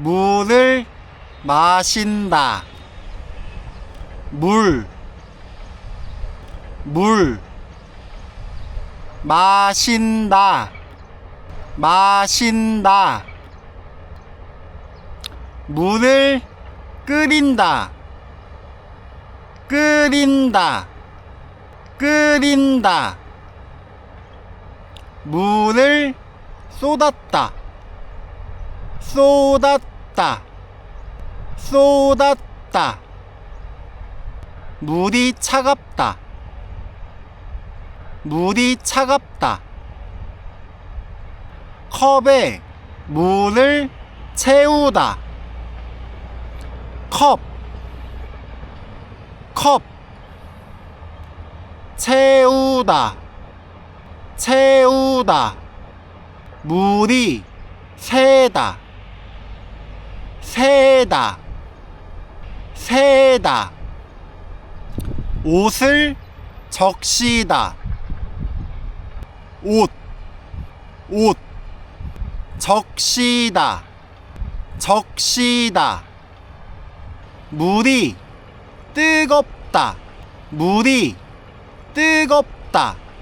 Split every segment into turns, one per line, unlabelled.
물을 마신다. 물 마신다. 물을 끓인다. 물을 쏟았다. 물이 차갑다. 컵에 물을 채우다. 컵 채우다. 물이 새다. 옷을 적시다. 옷 적시다. 물이 뜨겁다.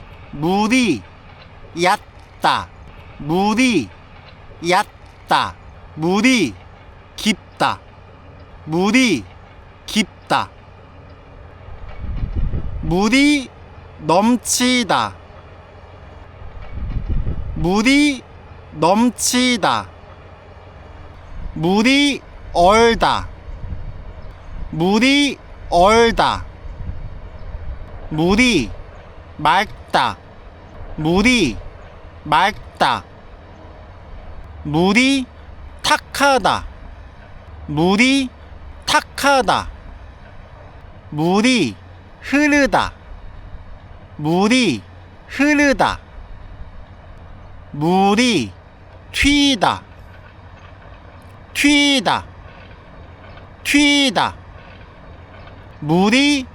물이 얕다. 물이 깊다. 물이 넘치다. 물이 얼다. 물이 맑다. 물이 탁하다. 물이 흐르다. 물이 튀다. 물이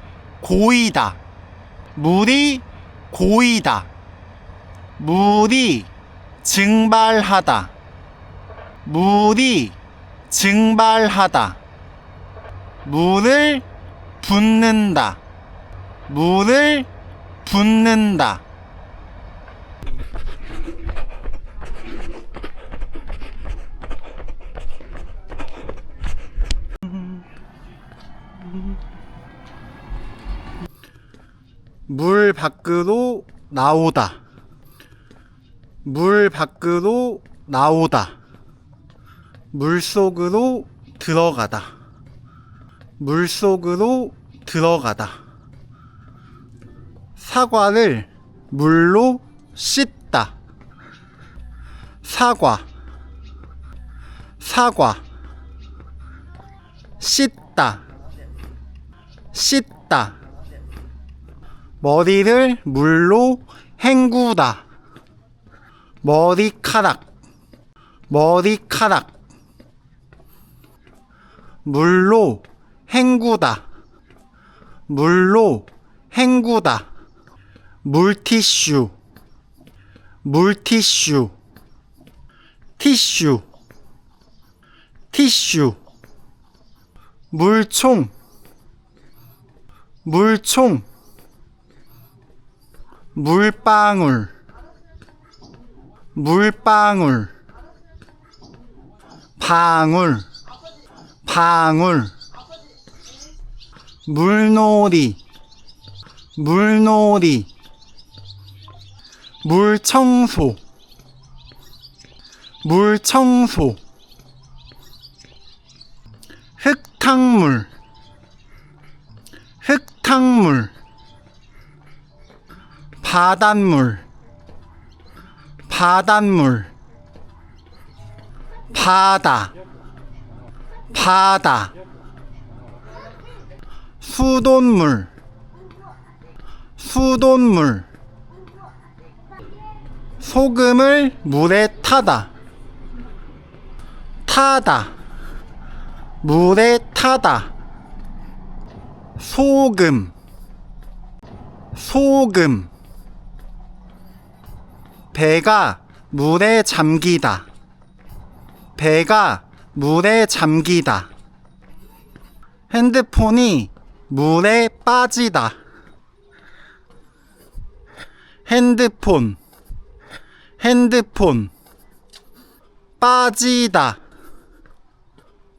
고이다. 물이 증발하다. 물을 붓는다. 물 밖으로 나오다. 물속으로 들어가다. 사과를 물로 씻다. 씻다. 머리를 물로 헹구다. 머리카락. 물로 헹구다. 물티슈. 물총. 물방울. 방울. 물놀이. 물청소. 흙탕물. 바닷물. 바다. 수돗물. 소금을 물에 타다. 물에 타다. 소금. 배가 물에 잠기다. 물에 잠기다. 핸드폰이 물에 빠지다. 핸드폰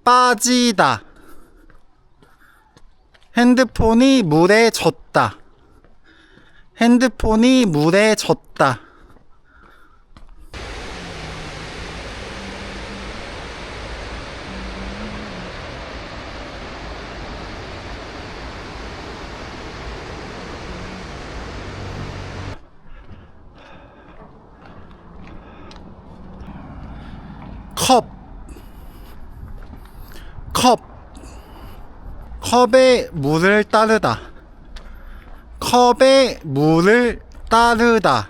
빠지다. 핸드폰이 물에 젖다. 핸드폰이 물에 젖다. 컵에 물을 따르다.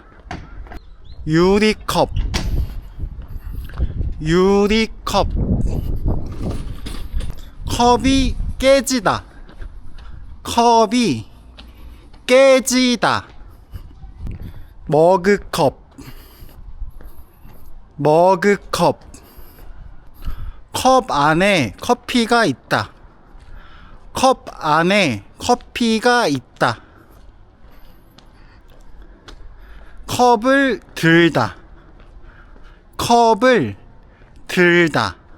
유리컵 컵이 깨지다. 머그컵 컵 안에 커피가 있다. 컵을 들다. 컵을 쥐다.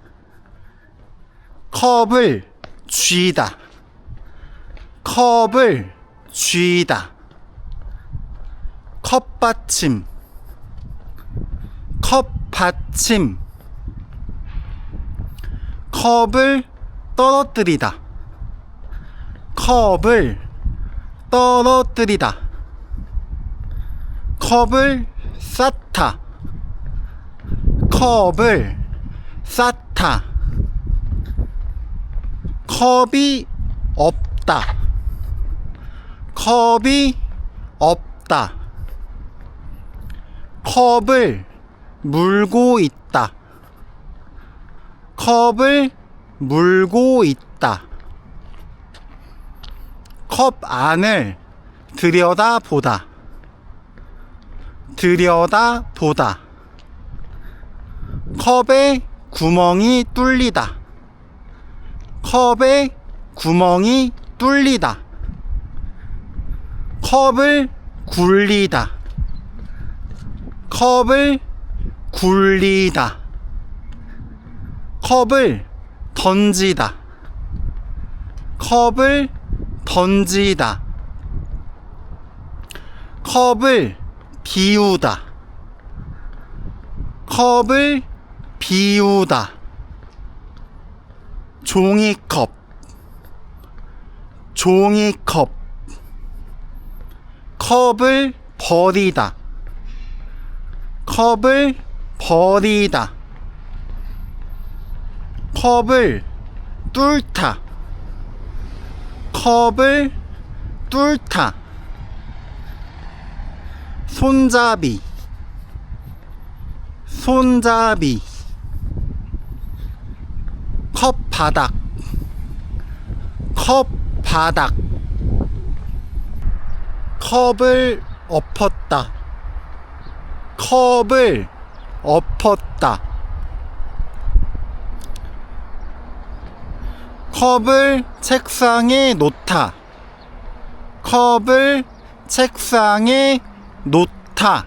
컵받침 컵을 떨어뜨리다. 컵을 쌓다. 컵이 없다. 컵을 물고 있다. 컵 안을 들여다보다. 컵에 구멍이 뚫리다. 컵을 굴리다. 컵을 던지다. 컵을 비우다. 종이컵 컵을 버리다. 컵을 뚫다. 손잡이 컵바닥 컵을 엎었다. 컵을 책상에 놓다.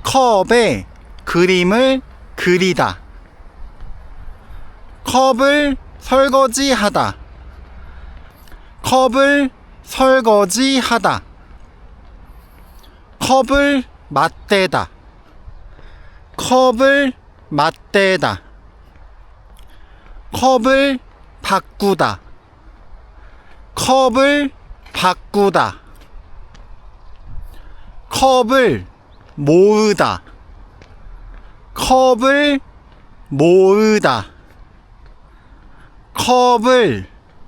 컵에 그림을 그리다. 컵을 설거지하다. 컵을 맞대다. 컵을 바꾸다. 컵을 모으다. 컵을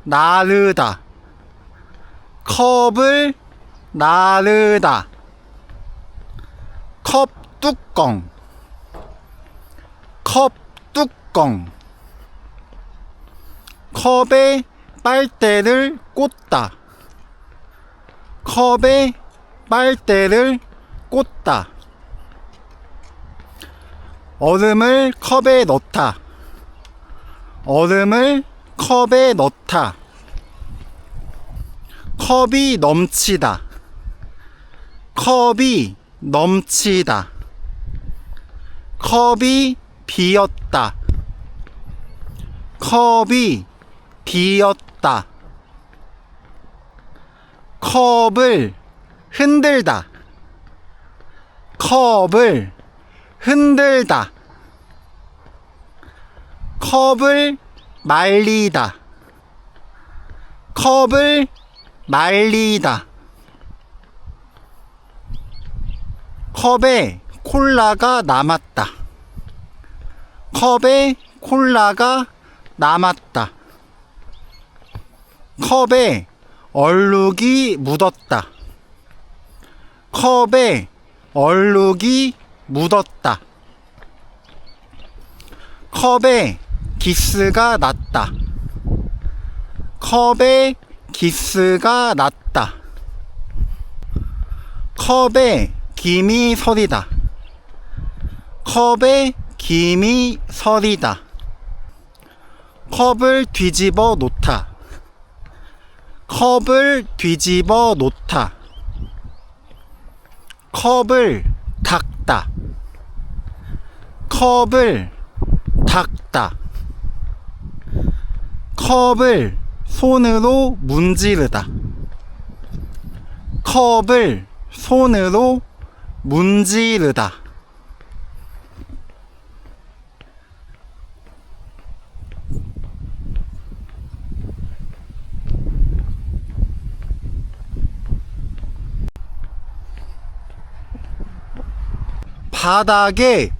나르다. 컵뚜껑 컵에 빨대를 꽂다. 얼음을 컵에 넣다. 얼음을 컵에 넣다. 컵이 넘치다. 컵이 넘치다. 컵이 비었다. 컵이 비었다. 컵을 흔들다. 컵을 흔들다. 컵을 말리다. 컵을 말리다. 컵에 콜라가 남았다. 컵에 콜라가 남았다. 컵에 얼룩이 묻었다. 컵에 얼룩이 묻었다. 컵에 기스가 났다. 컵에 기스가 났다. 컵에 김이 서리다. 컵에 김이 서리다. 컵을 뒤집어 놓다. 컵을 뒤집어 놓다. 컵을 닦다. 컵을 닦다. 컵을 손으로 문지르다. 컵을 손으로 문지르다. 바닥에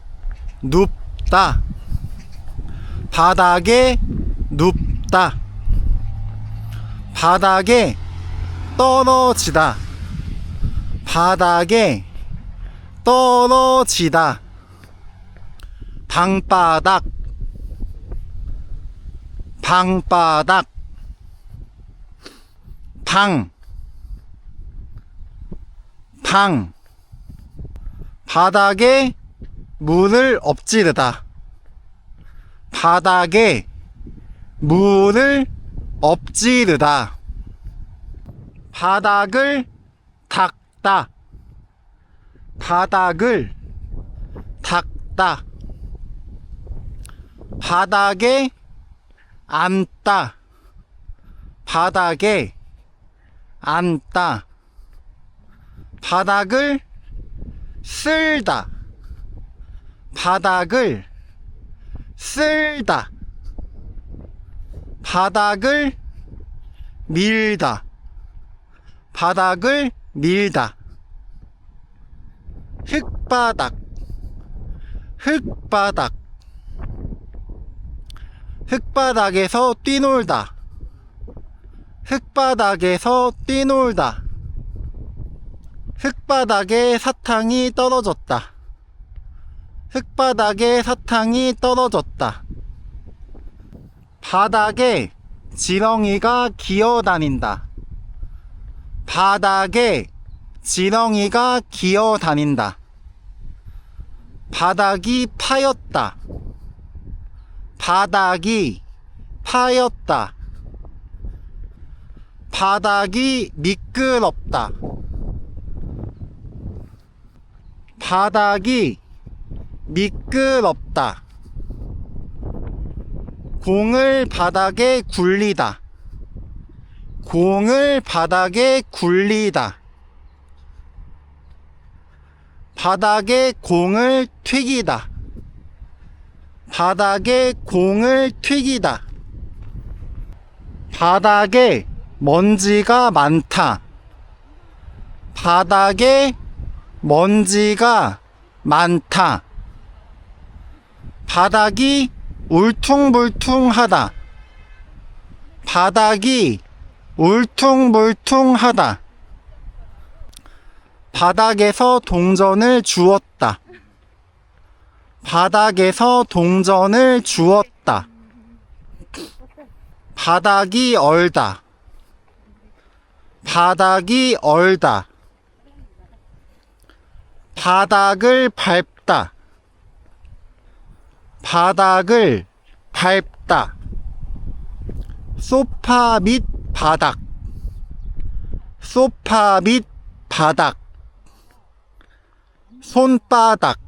눕다. 바닥에 눕다. 바닥에 떨어지다. 바닥에 떨어지다. 방바닥. 방바닥. 방. 방. 바닥에 물을 엎지르다. 바닥에 물을 엎지르다. 바닥을 닦다. 바닥을 닦다. 바닥에 앉다. 바닥에 앉다. 바닥을 쓸다. 바닥을 쓸다. 바닥을 밀다. 바닥을 밀다. 흙바닥. 흙바닥. 흙바닥에서 뛰놀다. 흙바닥에서 뛰놀다. 흙바닥에 사탕이 떨어졌다. 흙바닥에 사탕이 떨어졌다. 바닥에 지렁이가 기어다닌다. 바닥에 지렁이가 기어다닌다. 바닥이 파였다. 바닥이 파였다. 바닥이 미끄럽다. 바닥이 미끄럽다. 공을 바닥에 굴리다. 공을 바닥에 굴리다. 바닥에 공을 튀기다. 바닥에 공을 튀기다. 바닥에 먼지가 많다. 바닥에 먼지가 많다. 바닥이 울퉁불퉁하다. 바닥이 울퉁불퉁하다. 바닥에서 동전을 주웠다. 바닥에서 동전을 주웠다. 바닥이 얼다. 바닥이 얼다. 바닥을 밟다. 바닥을 밟다. 소파 및 바닥. 소파 및 바닥. 손바닥.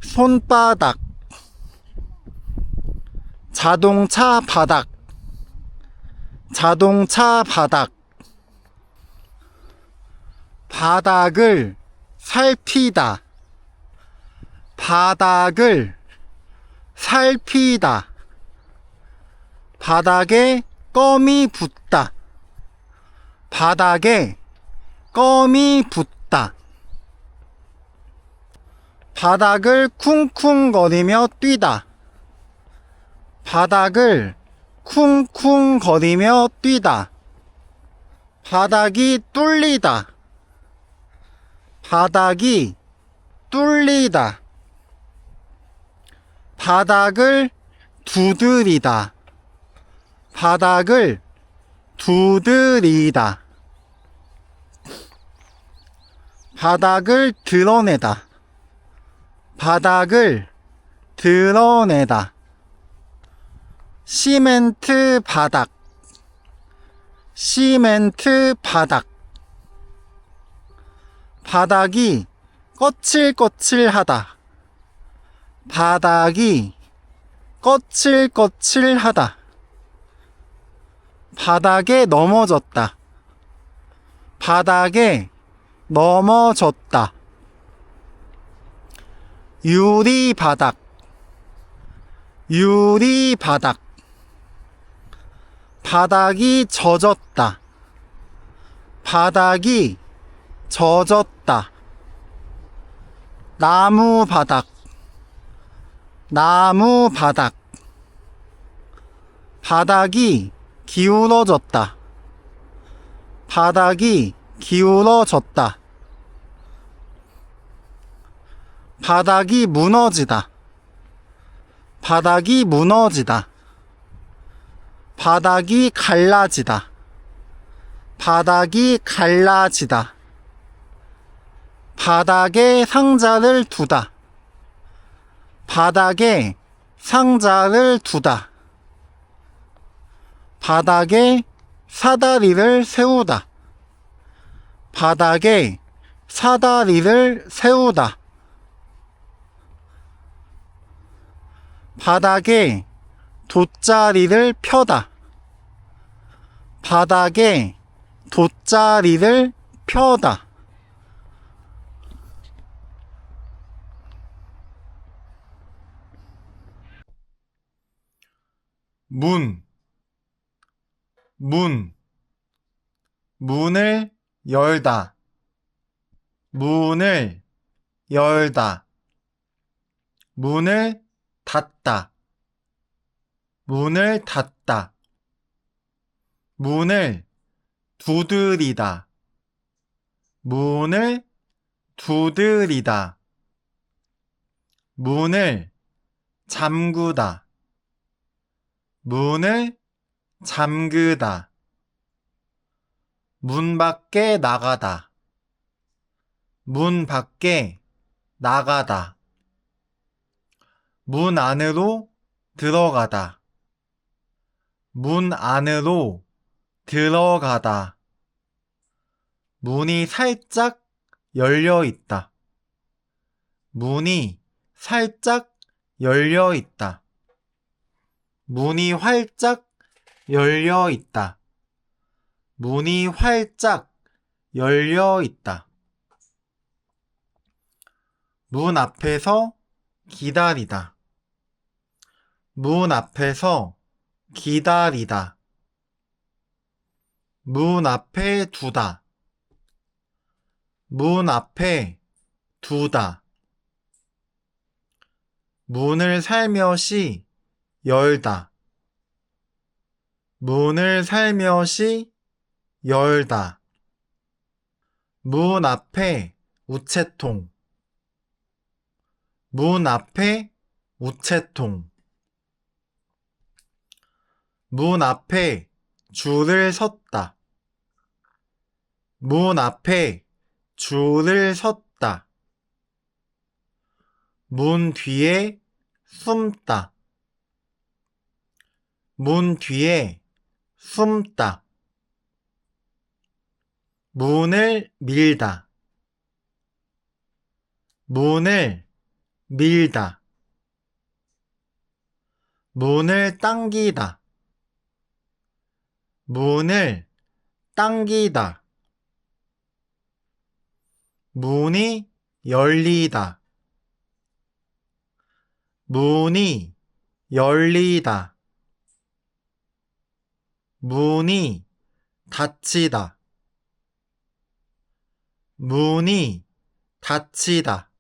손바닥. 자동차 바닥. 자동차 바닥. 바닥을 살피다. 바닥을 살피다. 바닥에 껌이 붙다. 바닥에 껌이 붙다. 바닥을 쿵쿵거리며 뛰다. 바닥을 쿵쿵거리며 뛰다. 바닥이 뚫리다. 바닥이 뚫리다. 바닥을 두드리다. 바닥을 두드리다. 바닥을 드러내다. 바닥을 드러내다. 시멘트 바닥. 시멘트 바닥. 바닥이 거칠거칠하다. 바닥이 거칠거칠하다. 바닥에 넘어졌다. 바닥에 넘어졌다. 유리바닥. 유리바닥. 바닥이 젖었다. 바닥이 젖었다. 나무바닥. 나무바닥. 바닥이 기울어졌다. 바닥이 기울어졌다. 바닥이 무너지다. 바닥이 무너지다. 바닥이 갈라지다. 바닥이 갈라지다. 바닥에 상자를 두다. 바닥에 상자를 두다. 바닥에 사다리를 세우다. 바닥에 사다리를 세우다. 바닥에 돗자리를 펴다. 바닥에 돗자리를 펴다. 문. 문. 문을 열다. 문을 열다. 문을 닫다. 문을 닫다. 문을 두드리다. 문을 두드리다. 문을 잠그다. 문을 잠그다. 문 밖에 나가다. 문 밖에 나가다. 문 안으로 들어가다. 문 안으로 들어가다. 문이 살짝 열려 있다. 문이 살짝 열려 있다. 문이 활짝 열려 있다. 문이 활짝 열려 있다. 문 앞에서 기다리다. 문 앞에서 기다리다. 문 앞에 두다. 문 앞에 두다. 문을 살며시 열다. 문을 살며시 열다. 문 앞에 우체통. 문 앞에 우체통. 문 앞에 줄을 섰다. 문 앞에 줄을 섰다. 문 뒤에 숨다. 문 뒤에 숨다. 문을 밀다. 문을 밀다. 문을 당기다. 문을 당기다. 문이 열리다. 문이 열리다. 문이 닫히다. 문이 닫히다.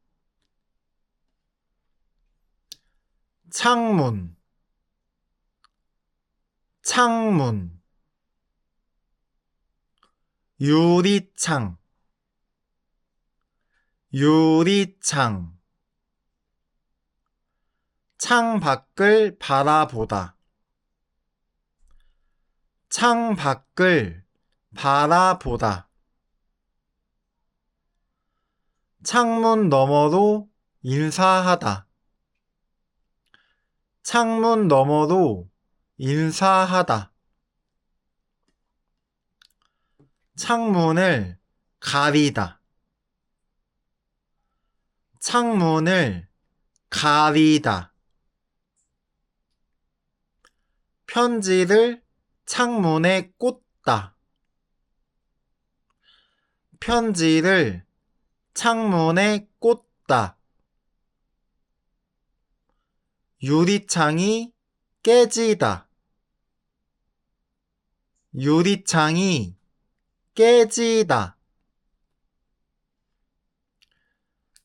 창문, 창문. 유리창, 유리창. 창밖을 바라보다. 창밖을 바라보다. 창문 너머로 인사하다. 창문 너머로 인사하다. 창문을 가리다. 창문을 가리다. 편지를 창문에 꽂다. 편지를 창문에 꽂다. 유리창이 깨지다. 유리창이 깨지다.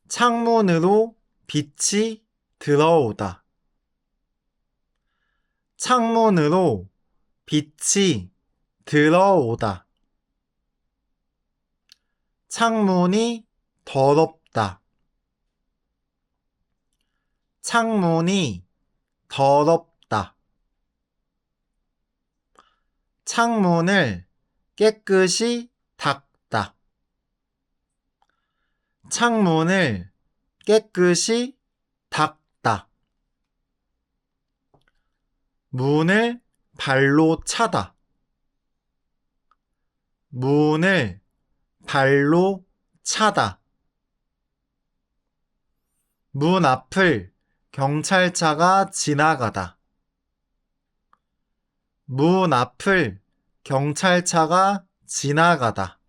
창문으로 빛이 들어오다. 창문으로 빛이 들어오다. 창문이 더럽다. 창문이 더럽다. 창문을 깨끗이 닦다. 창문을 깨끗이 닦다. 문을 발로 차다. 문을 발로 차다. 문 앞을 경찰차가 지나가다. 문 앞을 경찰차가 지나가다.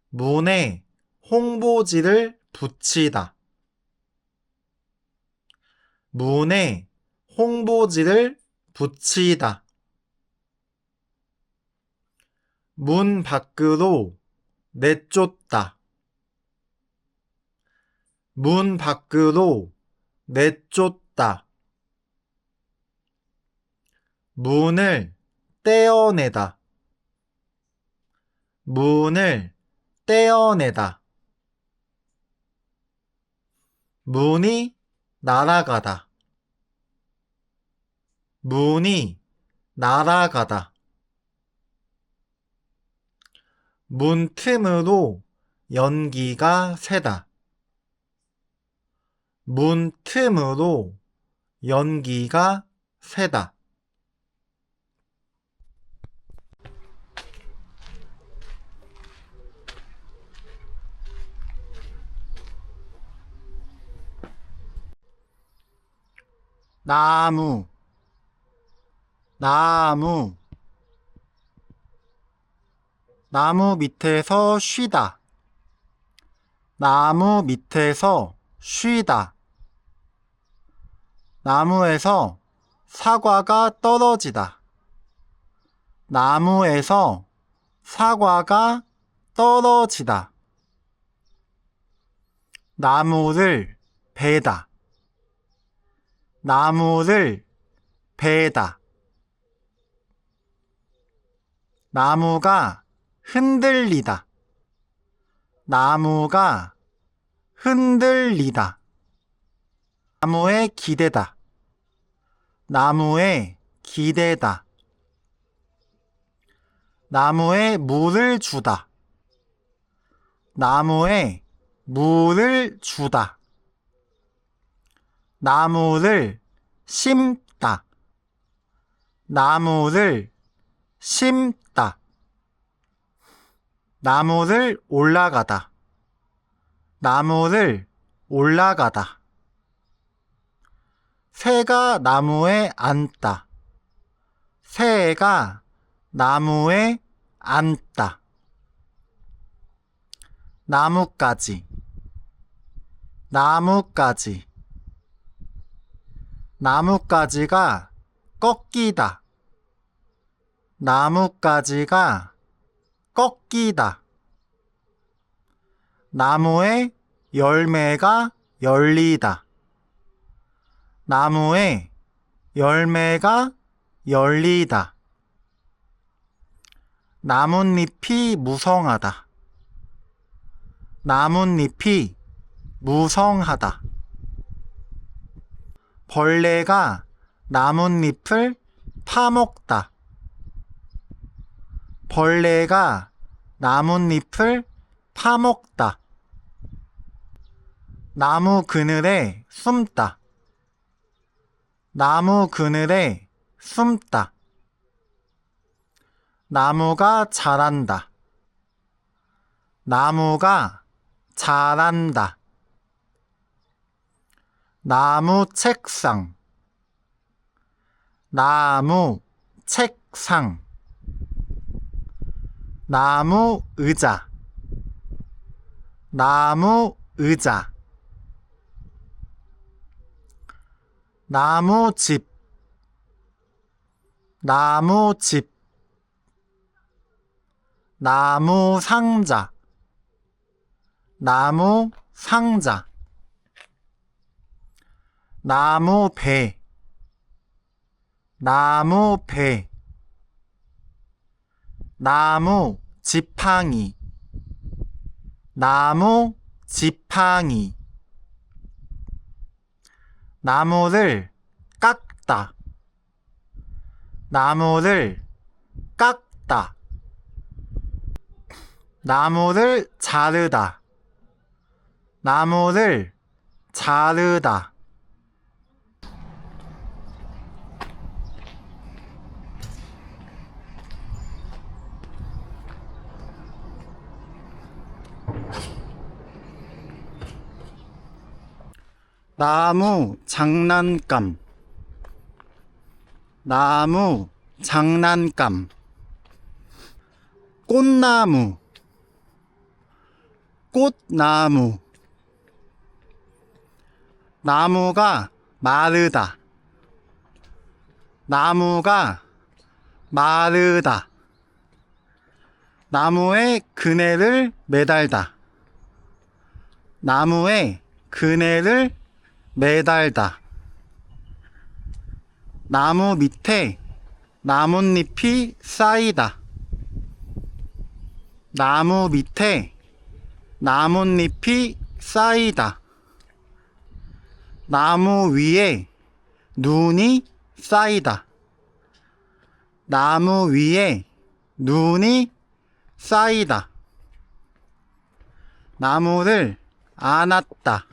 문에 홍보지를 붙이다. 문에 홍보지를 붙이다. 문 밖으로 내쫓다. 문 밖으로 내쫓다. 문을 떼어내다. 문을 떼어내다. 문이 날아가다. 문이 날아가다. 문 틈으로 연기가 새다. 문 틈으로 연기가 새다. 나무, 나무. 나무 밑에서 쉬다. 나무 밑에서 쉬다. 나무에서 사과가 떨어지다. 나무에서 사과가 떨어지다. 나무를 베다. 나무를 베다. 나무가 흔들리다. 나무가 흔들리다. 나무에 기대다. 나무에 기대다. 나무에 물을 주다. 나무에 물을 주다. 나무를 심다. 나무를 심다. 나무를 올라가다. 나무를 올라가다. 새가 나무에 앉다. 새가 나무에 앉다. 나뭇가지. 나뭇가지. 나뭇가지가 꺾이다. 나뭇가지가 꺾이다. 나무에 열매가 열리다. 나무에 열매가 열리다. 나뭇잎이 무성하다. 나뭇잎이 무성하다. 벌레가 나뭇잎을 파먹다. 벌레가 나뭇잎을 파먹다. 나무 그늘에 숨다. 나무 그늘에 숨다. 나무가 자란다. 나무가 자란다. 나무 책상. 나무 책상. 나무 의자. 나무 의자. 나무 집. 나무 집. 나무 상자. 나무 상자. 나무 배. 나무 배. 나무 지팡이. 나무 지팡이. 나무를 깎다. 나무를 깎다. 나무를 자르다. 나무를 자르다. 나무 장난감. 나무 장난감. 꽃나무. 꽃나무. 나무가 마르다. 나무가 마르다. 나무에 그네를 매달다. 나무에 그네를 매달다. 나무 밑에 나뭇잎이 쌓이다. 나무 밑에 나뭇잎이 쌓이다. 나무 위에 눈이 쌓이다. 나무 위에 눈이 쌓이다. 나무를 안았다.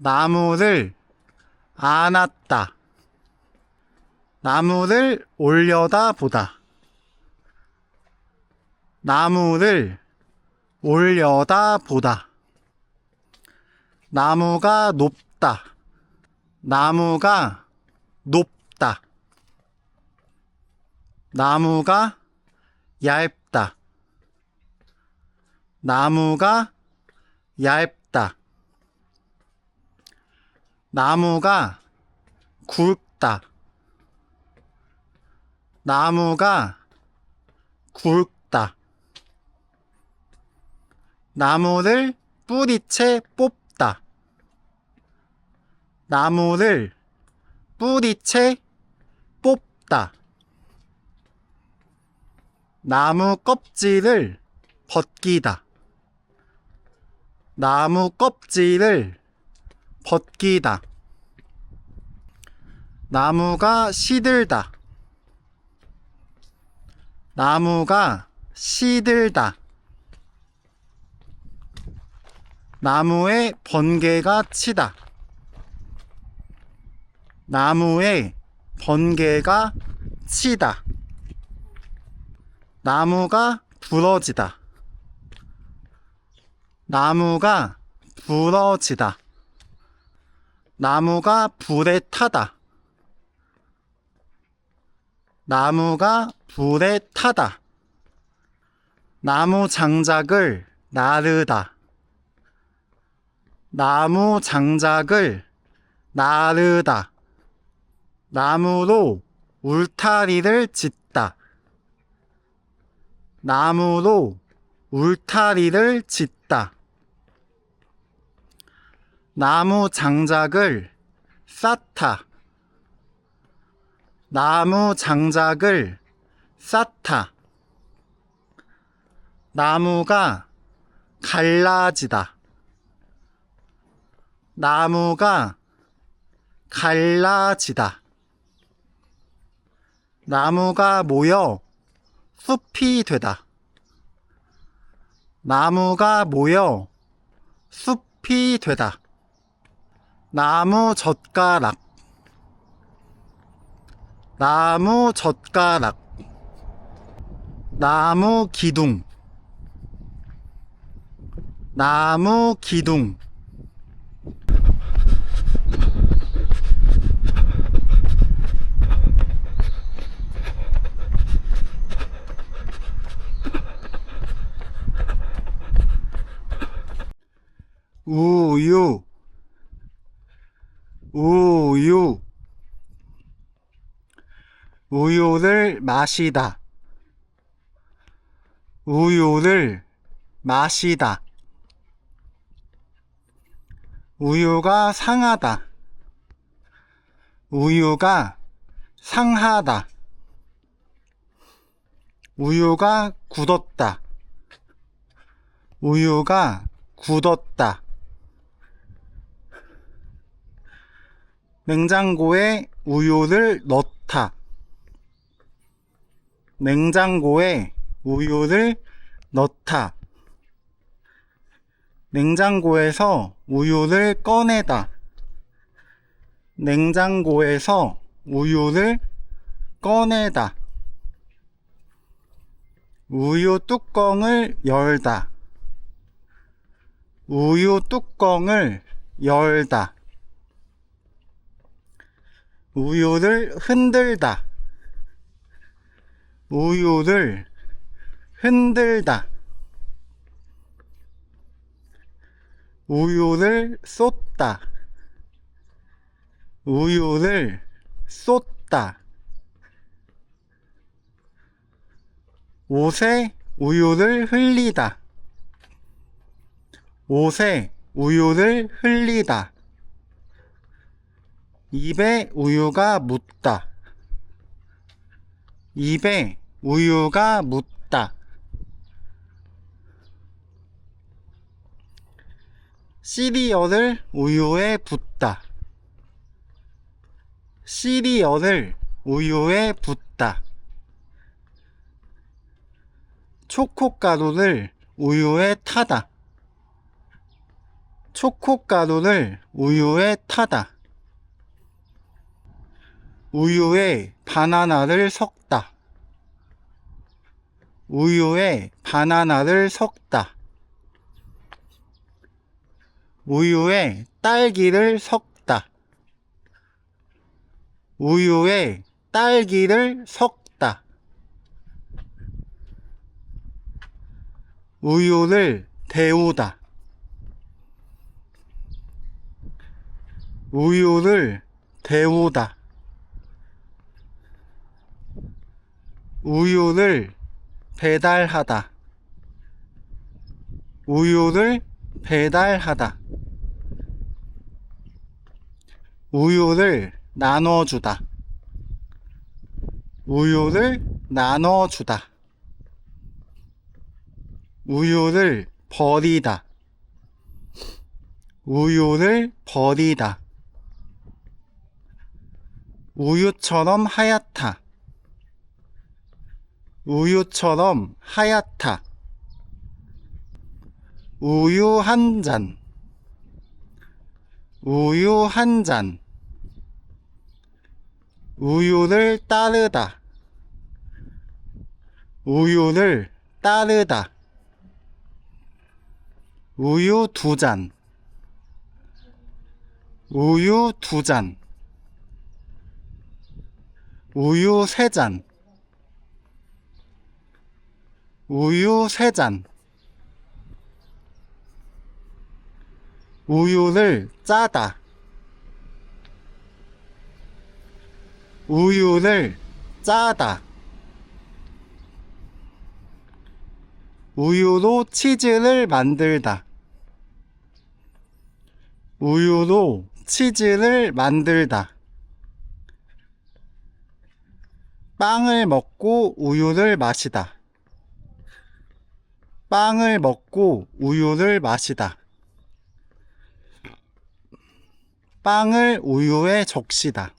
나무를 안았다. 나무를 올려다보다. 나무를 올려다보다. 나무가 높다. 나무가 높다. 나무가 얇다. 나무가 얇다. 나무가 굵다. 나무가 굵다. 나무를 뿌리채 뽑다. 나무를 뿌리채 뽑다. 나무 껍질을 벗기다. 나무 껍질을 벗기다. 나무가 시들다. 나무가 시들다. 나무에 번개가 치다. 나무에 번개가 치다. 나무가 부러지다. 나무가 부러지다. 나무가 불에 타다. 나무가 불에 타다. 나무 장작을 나르다. 나무 장작을 나르다. 나무로 울타리를 짓다. 나무로 울타리를 짓다. 나무 장작을 쌓다. 나무 장작을 쌓다. 나무가 갈라지다. 나무가 갈라지다. 나무가 모여 숲이 되다. 나무가 모여 숲이 되다. 나무 젓가락. 나무 젓가락. 나무 기둥. 나무 기둥. 우유. 우유. 우유를 마시다. 우유를 마시다. 우유가 상하다. 우유가 상하다. 우유가 굳었다. 우유가 굳었다. 냉장고에 우유를 넣다. 냉장고에 우유를 넣다. 냉장고에서 우유를 꺼내다. 냉장고에서 우유를 꺼내다. 우유 뚜껑을 열다. 우유 뚜껑을 열다. 우유를 흔들다. 우유를 흔들다. 우유를 쏟다. 우유를 쏟다. 옷에 우유를 흘리다. 옷에 우유를 흘리다. 입에 우유가 묻다. 입에 우유가 묻다. 시리얼을 우유에 붓다. 시리얼을 우유에 붓다. 초코가루를 우유에 타다. 초코가루를 우유에 타다. 우유에 바나나를 섞다. 우유에 바나나를 섞다. 우유에 딸기를 섞다. 우유에 딸기를 섞다. 우유를 데우다. 우유를 데우다. 우유를 배달하다. 우유를 배달하다. 우유를 나눠주다. 우유를 나눠주다. 우유를 버리다. 우유를 버리다. 우유처럼 하얗다. 우유처럼 하얗다. 우유 한 잔. 우유 한 잔. 우유를 따르다. 우유를 따르다. 우유 두 잔. 우유 두 잔. 우유 세 잔. 우유 세 잔. 우유를 짜다. 우유를 짜다. 우유로 치즈를 만들다. 우유로 치즈를 만들다. 빵을 먹고 우유를 마시다. 빵을 먹고 우유를 마시다. 빵을 우유에 적시다.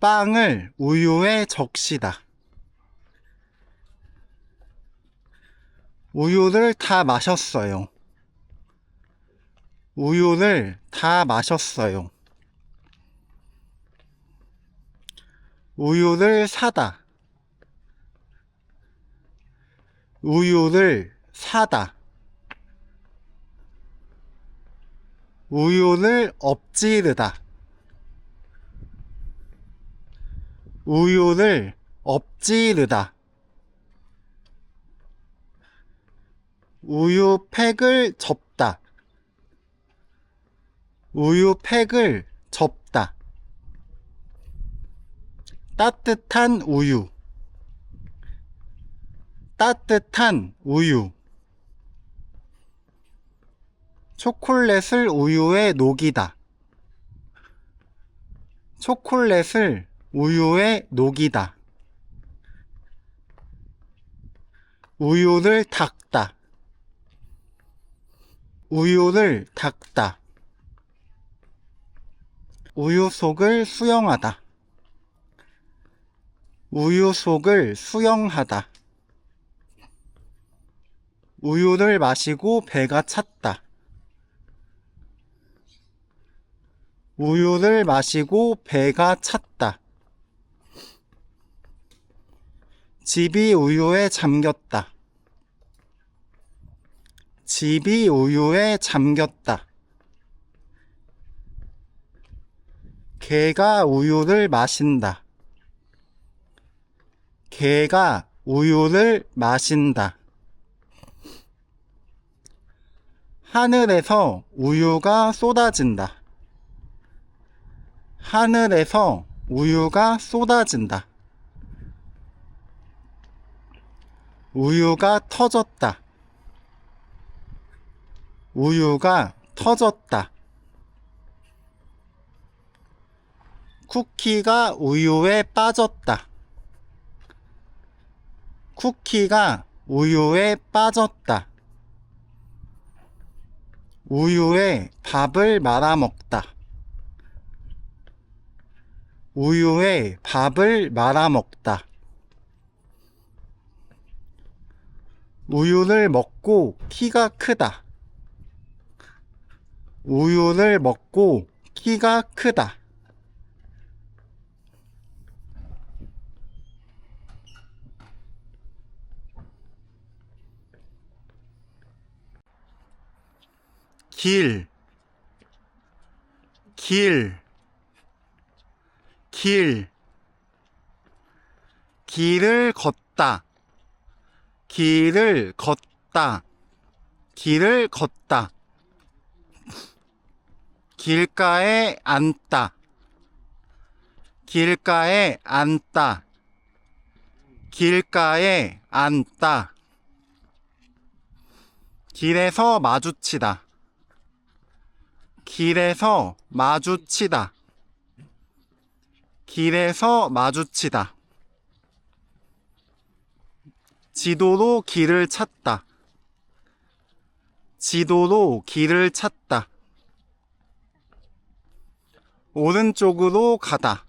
빵을 우유에 적시다. 우유를 다 마셨어요. 우유를 다 마셨어요. 우유를 사다. 우유를 사다. 우유를 엎지르다. 우유를 엎지르다. 우유팩을 접다. 우유팩을 접다. 따뜻한 우유. 따뜻한 우유. 초콜릿을 우유에 녹이다. 초콜릿을 우유에 녹이다. 우유를 닦다. 우유를 닦다. 우유 속을 수영하다. 우유 속을 수영하다. 우유를 마시고 배가 찼다. 우유를 마시고 배가 찼다. 집이 우유에 잠겼다. 집이 우유에 잠겼다. 개가 우유를 마신다. 개가 우유를 마신다. 하늘에서 우유가 쏟아진다. 하늘에서 우유가 쏟아진다. 우유가 터졌다. 우유가 터졌다. 쿠키가 우유에 빠졌다. 쿠키가 우유에 빠졌다. 우유에 밥을 말아 먹다. 우유에 밥을 말아 먹다. 우유를 먹고 키가 크다. 우유를 먹고 키가 크다. 길, 길, 길. 길을 걷다. 길을 걷다. 길을 걷다. 길가에 앉다. 길가에 앉다. 길가에 앉다. 길에서 마주치다. 길에서 마주치다. 길에서 마주치다. 지도로 길을 찾다. 지도로 길을 찾다. 오른쪽으로 가다.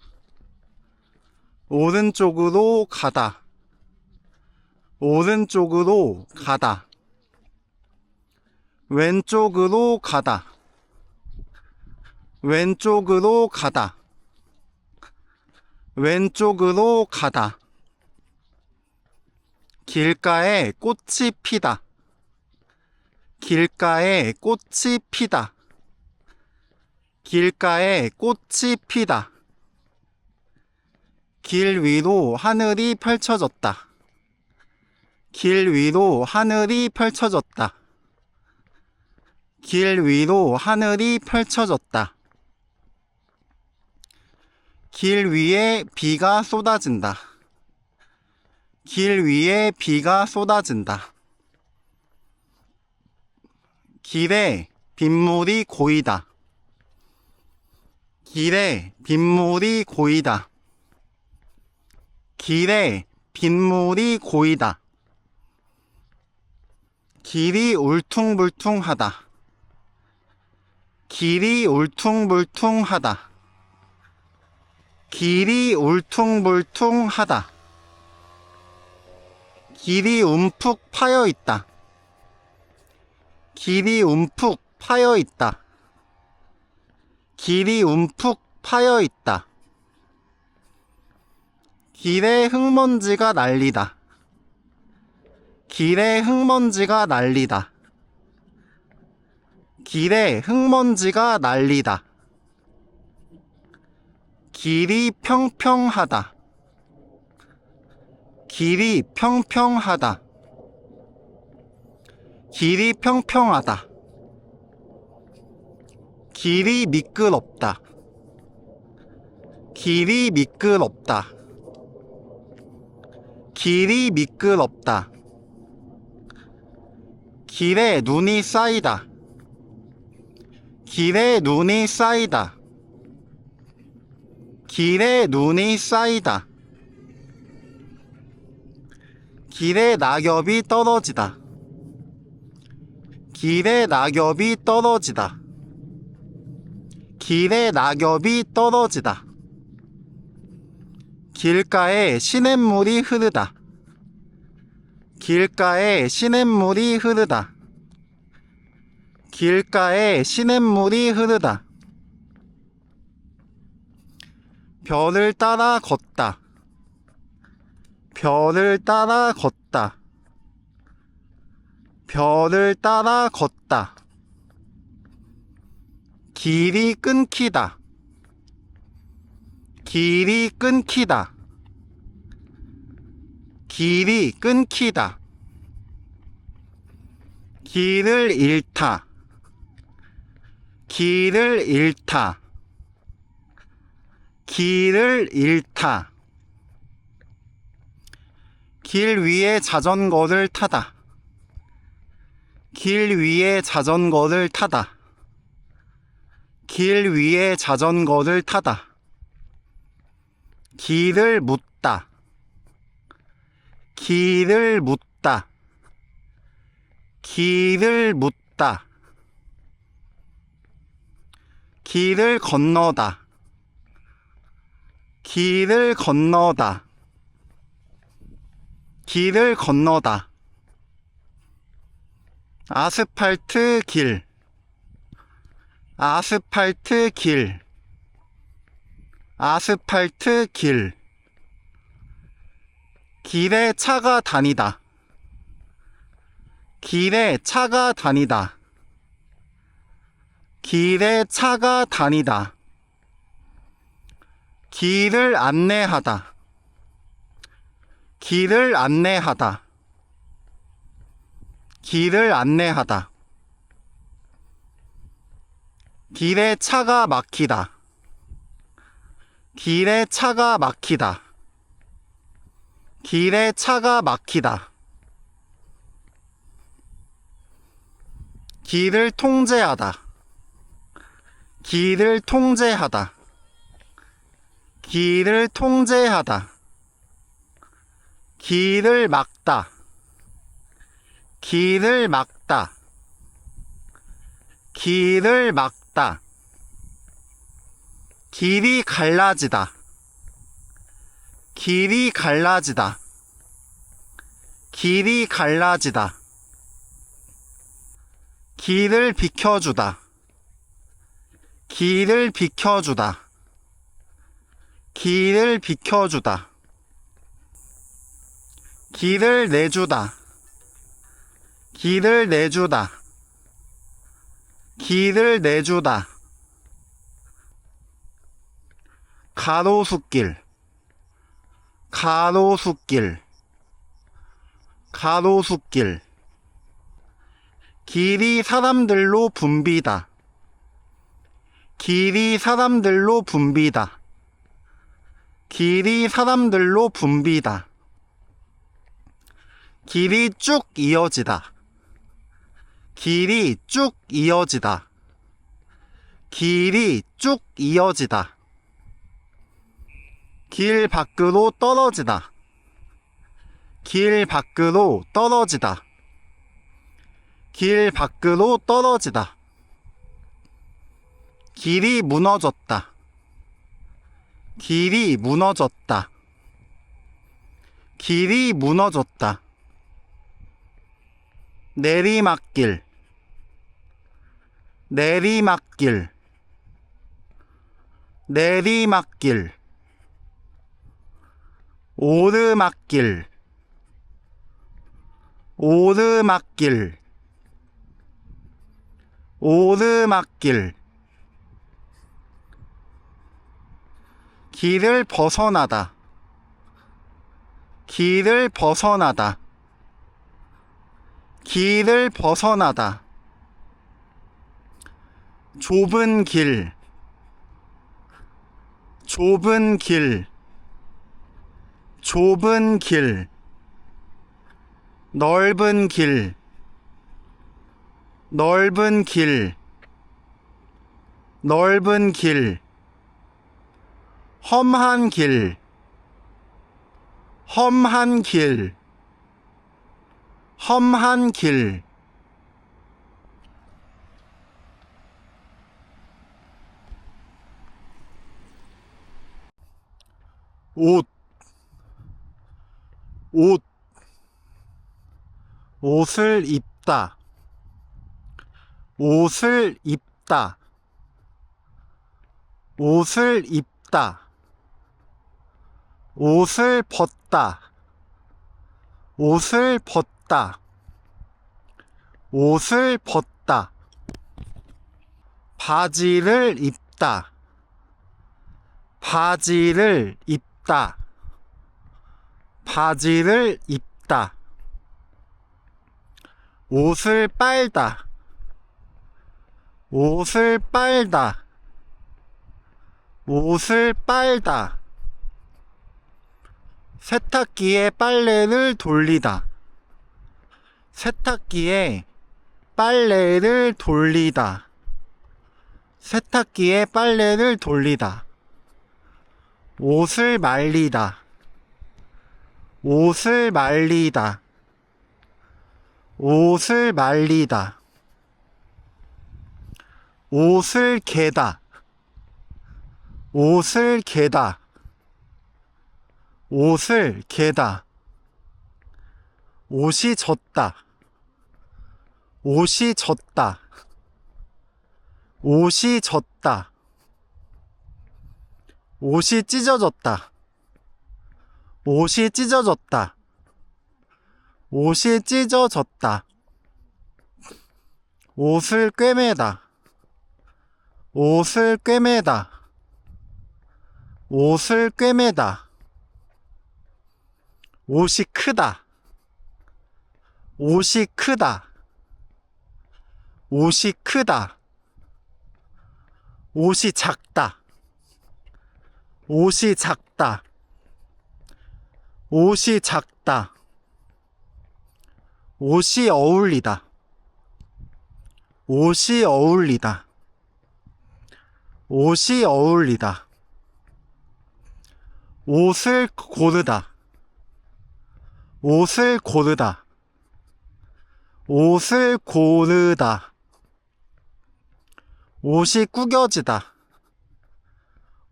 오른쪽으로 가다. 오른쪽으로 가다. 왼쪽으로 가다. 왼쪽으로 가다. 왼쪽으로 가다. 길가에 꽃이 피다. 길가에 꽃이 피다. 길가에 꽃이 피다. 길 위로 하늘이 펼쳐졌다. 길 위로 하늘이 펼쳐졌다. 길 위로 하늘이 펼쳐졌다. 길 위에 비가 쏟아진다. 길 위에 비가 쏟아진다. 길에 빗물이 고이다. 길에 빗물이 고이다. 길에 빗물이 고이다. 길이 울퉁불퉁하다. 길이 울퉁불퉁하다. 길이 울퉁불퉁하다. 길이 움푹 파여있다. 길이 움푹 파여있다. 길이 움푹 파여있다. 길에 흙먼지가 날리다. 길에 흙먼지가 날리다. 길에 흙먼지가 날리다. 길이 평평하다. 길이 평평하다. 길이 평평하다. 길이 미끄럽다. 길이 미끄럽다. 길이 미끄럽다. 길에 눈이 쌓이다. 길에 눈이 쌓이다. 길에 눈이 쌓이다. 길에 낙엽이 떨어지다. 길에 낙엽이 떨어지다. 길에 낙엽이 떨어지다. 길가에 시냇물이 흐르다. 길가에 시냇물이 흐르다. 길가에 시냇물이 흐르다. 별을 따라 걷다. 별을 따라 걷다. 별을 따라 걷다. 길이 끊기다. 길이 끊기다. 길이 끊기다. 길을 잃다. 길을 잃다. 길을 잃다. 길 위에 자전거를 타다. 길 위에 자전거를 타다. 길 위에 자전거를 타다. 길을 묻다. 길을 묻다. 길을 묻다. 길을 건너다. 길을 건너다. 길을 건너다. 아스팔트 길. 아스팔트 길. 아스팔트 길. 길에 차가 다니다. 길에 차가 다니다. 길에 차가 다니다. 길을 안내하다. 길을 안내하다. 길을 안내하다. 길에 차가 막히다. 길에 차가 막히다. 길에 차가 막히다. 길을 통제하다. 길을 통제하다. 길을 통제하다. 길을 막다. 길을 막다. 길을 막다. 길이 갈라지다. 길이 갈라지다. 길이 갈라지다. 길을 비켜주다. 길을 비켜주다. 길을 비켜주다. 길을 내주다. 길을 내주다. 길을 내주다. 가로수길. 가로수길. 가로수길. 길이 사람들로 붐비다. 길이 사람들로 붐비다. 길이 사람들로 붐비다. 길이 쭉 이어지다. 길이 쭉 이어지다. 길이 쭉 이어지다. 길 밖으로 떨어지다. 길 밖으로 떨어지다. 길 밖으로 떨어지다. 길이 무너졌다. 길이 무너졌다. 길이 무너졌다. 내리막길. 내리막길. 내리막길. 오르막길. 오르막길. 오르막길. 길을 벗어나다. 길을 벗어나다. 길을 벗어나다. 좁은 길. 좁은 길. 좁은 길. 넓은 길. 넓은 길. 넓은 길. 험한 길. 험한 길. 험한 길. 옷. 옷. 옷을 입다. 옷을 입다. 옷을 입다. 옷을 벗다. 옷을 벗다. 옷을 벗다. 바지를 입다. 바지를 입다. 바지를 입다. 옷을 빨다. 옷을 빨다. 옷을 빨다. 세탁기에 빨래를 돌리다. 세탁기에 빨래를 돌리다. 세탁기에 빨래를 돌리다. 옷을 말리다. 옷을 말리다. 옷을 말리다. 옷을 개다. 옷을 개다. 옷을 개다. 옷이 젖다. 옷이 젖다. 옷이 젖다. 옷이 찢어졌다. 옷이 찢어졌다. 옷이 찢어졌다. 옷을 꿰매다. 옷을 꿰매다. 옷을 꿰매다. 옷이 크다. 옷이 크다. 옷이 크다. 옷이 작다. 옷이 작다. 옷이 작다. 옷이 어울리다. 옷이 어울리다. 옷이 어울리다. 옷을 고르다. 옷을 고르다. 옷을 고르다. 옷이 구겨지다.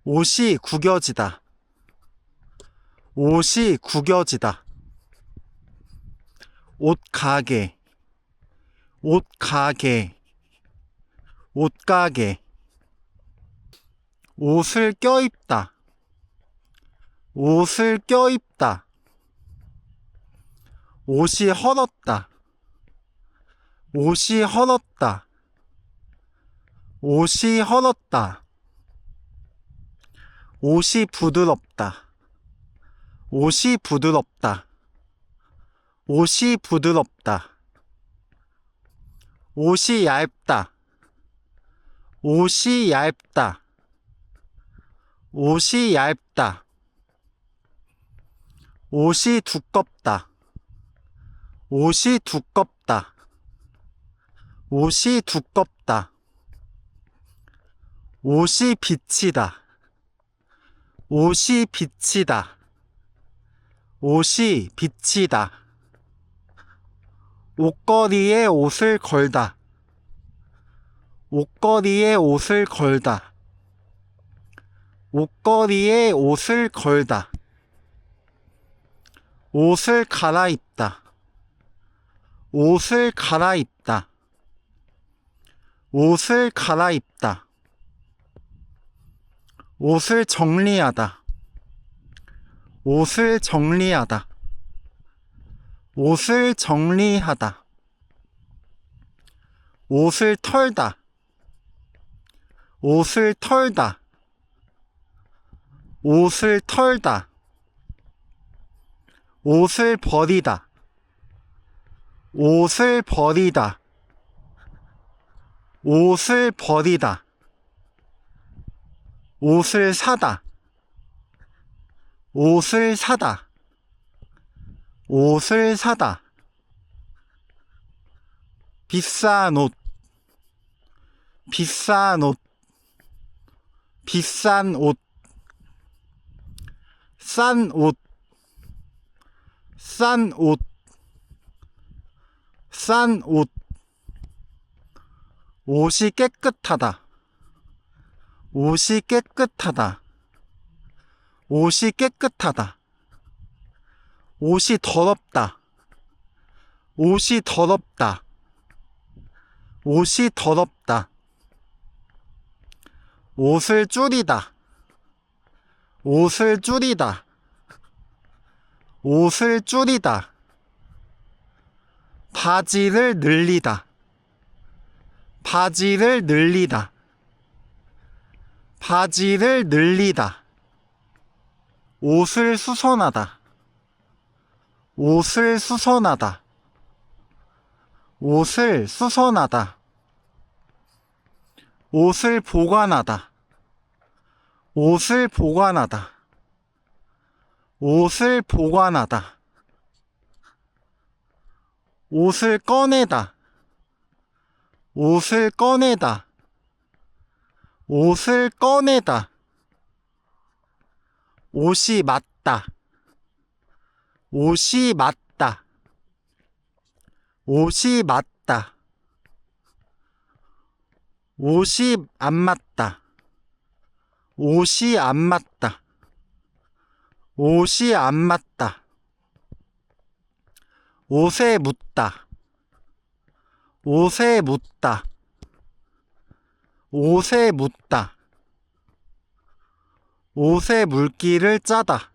옷이 구겨지다. 옷이 구겨지다. 옷가게. 옷가게, 옷가게. 옷을 껴입다, 옷을 껴입다. 옷이 헐었다, 옷이 헐었다. 옷이 헐었다. 옷이 부드럽다, 옷이 부드럽다. 옷이 부드럽다. 옷이 얇다, 옷이 얇다. 옷이 얇다. 옷이 두껍다, 옷이 두껍다. 옷이 두껍다. 옷이 비치다, 옷이 비치다. 옷이 비치다. 옷걸이에 옷을 걸다, 옷걸이에 옷을 걸다. 옷걸이에 옷을 걸다. 옷을 갈아입다, 옷을 갈아입다. 옷을 갈아입다. 옷을 정리하다, 옷을 정리하다. 옷을 정리하다. 옷을 털다, 옷을 털다. 옷을 털다. 옷을 버리다, 옷을 버리다. 옷을 버리다. 옷을 사다, 옷을 사다. 옷을 사다. 비싼 옷, 비싼 옷. 비싼 옷. 싼 옷, 싼 옷. 싼 옷. 옷이 깨끗하다, 옷이 깨끗하다. 옷이 깨끗하다. 옷이 더럽다, 옷이 더럽다. 옷이 더럽다. 옷을 줄이다, 옷을 줄이다. 옷을 줄이다. 바지를 늘리다, 바지를 늘리다. 바지를 늘리다. 옷을 수선하다, 옷을 수선하다. 옷을 수선하다. 옷을 보관하다, 옷을 보관하다. 옷을 보관하다. 옷을 꺼내다, 옷을 꺼내다. 옷을 꺼내다. 옷이 맞다, 옷이 맞다. 옷이 맞다. 옷이 안 맞다, 옷이 안 맞다. 옷이 안 맞다. 옷에 묻다, 옷에 묻다. 옷에 묻다. 옷에 물기를 짜다,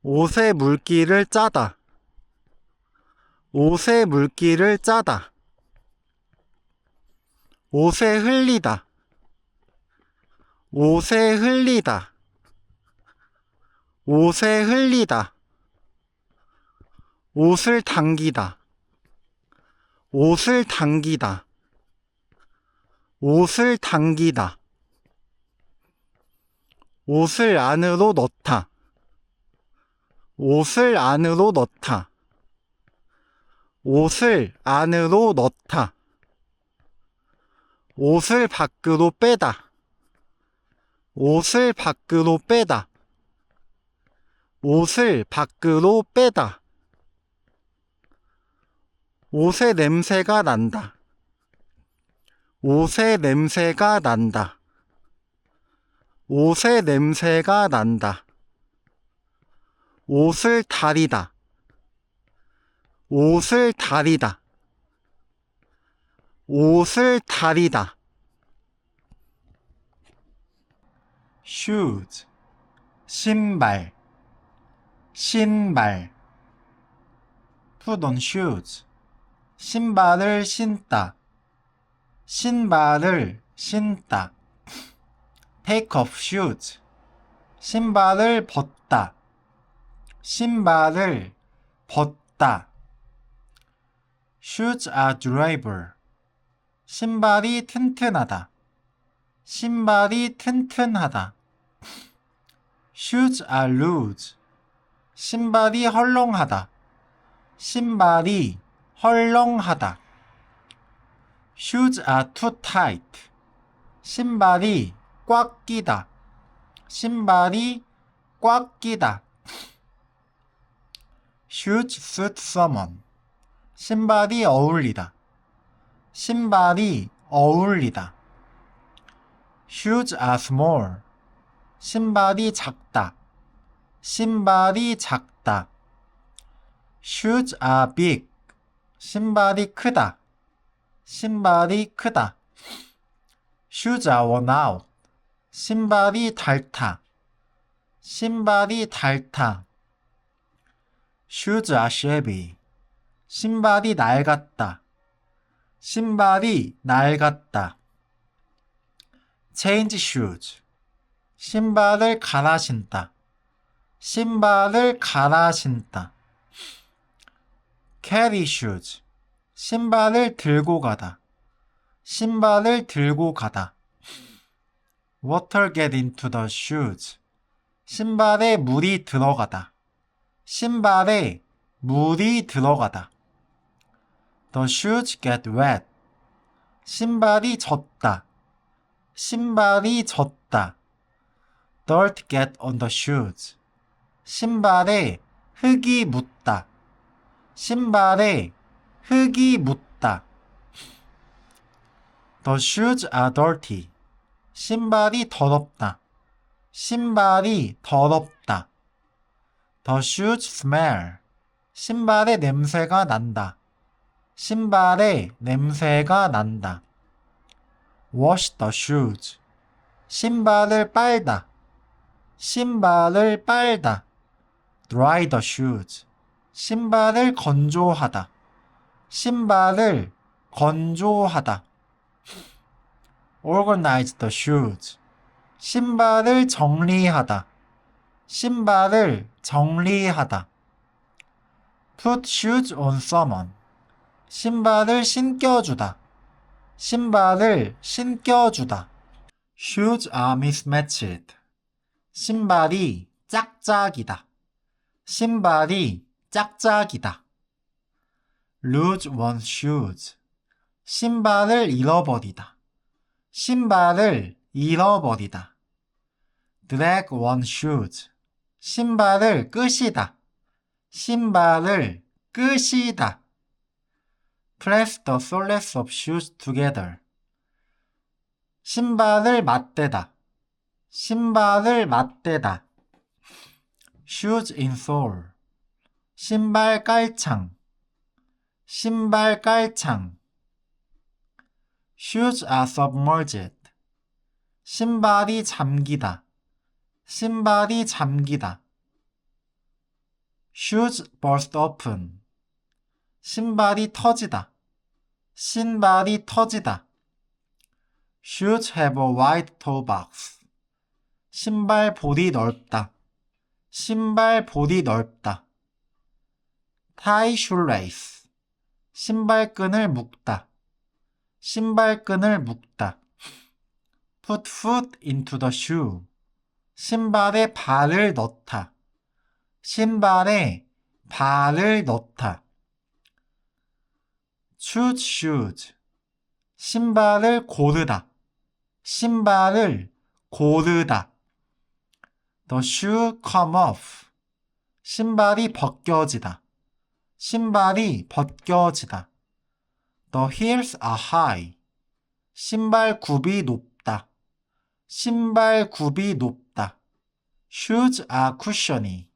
옷에 물기를 짜다. 옷에 물기를 짜다. 옷에 흘리다, 옷에 흘리다. 옷에 흘리다. 옷을 당기다, 옷을 당기다. 옷을 당기다. 옷을 안으로 넣다, 옷을 안으로 넣다. 옷을 안으로 넣다. 옷을 밖으로 빼다, 옷을 밖으로 빼다. 옷을 밖으로 빼다. 옷의 냄새가 난다, 옷의 냄새가 난다. 옷의 냄새가 난다. 옷을 다리다, 옷을 다리다. 옷을 다리다.
shoes, 신발, 신발. put on shoes, 신발을 신다, 신발을 신다. take off shoes, 신발을 벗다, 신발을 벗다. shoes are durable, 신발이 튼튼하다, 신발이 튼튼하다. shoes are loose, 신발이 헐렁하다, 신발이 헐렁하다. shoes are too tight, 신발이 꽉 끼다, 신발이 꽉 끼다. shoes suit someone, 신발이 어울리다, 신발이 어울리다. shoes are small, 신발이 작다, 신발이 작다. shoes are big, 신발이 크다, 신발이 크다. shoes are worn out, 신발이 닳다, 신발이 닳다. shoes are shabby, 신발이 낡았다, 신발이 낡았다. change shoes, 신발을 갈아 신다, 신발을 갈아 신다. carry shoes, 신발을 들고 가다, 신발을 들고 가다. water get into the shoes, 신발에 물이 들어가다, 신발에 물이 들어가다. the shoes get wet, 신발이 젖다, 신발이 젖다. dirt get on the shoes, 신발에 흙이 묻다, 신발에 흙이 묻다. the shoes are dirty, 신발이 더럽다, 신발이 더럽다. the shoes smell, 신발의 냄새가 난다, 신발의 냄새가 난다. wash the shoes, 신발을 빨다, 신발을 빨다. dry the shoes, 신발을 건조하다, 신발을 건조하다. organize the shoes, 신발을 정리하다, 신발을 정리하다. put shoes on someone, 신발을 신겨주다, 신발을 신겨주다. shoes are mismatched, 신발이 짝짝이다, 신발이 짝짝이다. lose one's shoes, 신발을 잃어버리다, 신발을 잃어버리다. drag one's shoes, 신발을 끄시다, 신발을 끄시다. press the soles of shoes together, 신발을 맞대다, 신발을 맞대다. shoes in sole, 신발 깔창, 신발 깔창. shoes are submerged, 신발이 잠기다, 신발이 잠기다. shoes burst open, 신발이 터지다, 신발이 터지다. shoes have a wide toe box, 신발 볼이 넓다, 신발 볼이 넓다. tie shoelace, 신발끈을 묶다, 신발끈을 묶다. put foot into the shoe, 신발에 발을 넣다, 신발에 발을 넣다. choose shoes, 신발을 고르다, 신발을 고르다. the shoe come off, 신발이 벗겨지다, 신발이 벗겨지다. the heels are high, 신발 굽이 높다, 신발 굽이 높다. shoes are cushiony,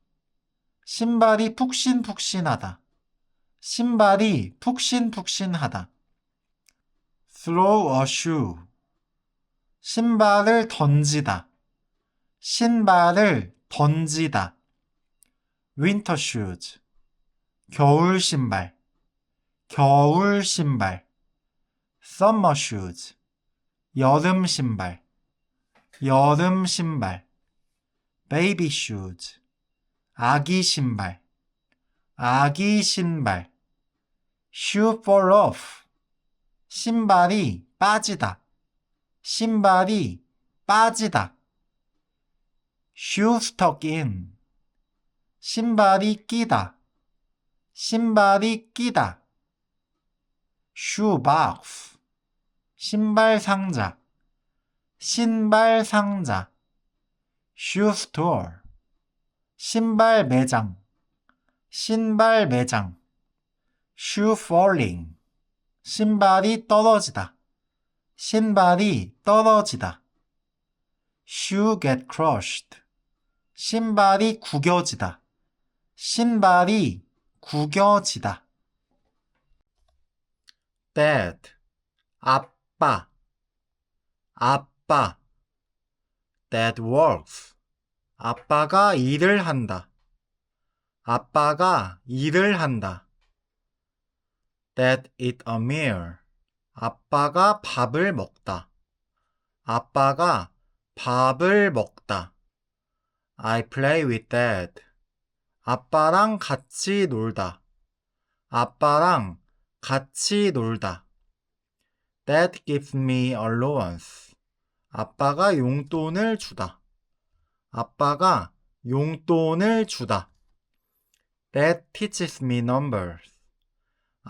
신발이 푹신푹신하다, 신발이 푹신푹신하다. throw a shoe. 신발을 던지다. 신발을 던지다. winter shoes. 겨울 신발. 겨울 신발. summer shoes. 여름 신발. 여름 신발. baby shoes. 아기 신발. 아기 신발. shoe fall off. 신발이 빠지다. 신발이 빠지다. shoe stuck in. 신발이 끼다. 신발이 끼다. shoe box. 신발 상자. 신발 상자. shoe store. 신발 매장. 신발 매장. shoe falling. 신발이 떨어지다. 신발이 떨어지다. shoe get crushed. 신발이 구겨지다. 신발이 구겨지다. dad. 아빠. 아빠. dad works. 아빠가 일을 한다. 아빠가 일을 한다. dad eat a meal. 아빠가 밥을 먹다. 아빠가 밥을 먹다. I play with dad. 아빠랑 같이 놀다. 아빠랑 같이 놀다. Dad gives me allowance. 아빠가 용돈을 주다. 아빠가 용돈을 주다. Dad teaches me numbers.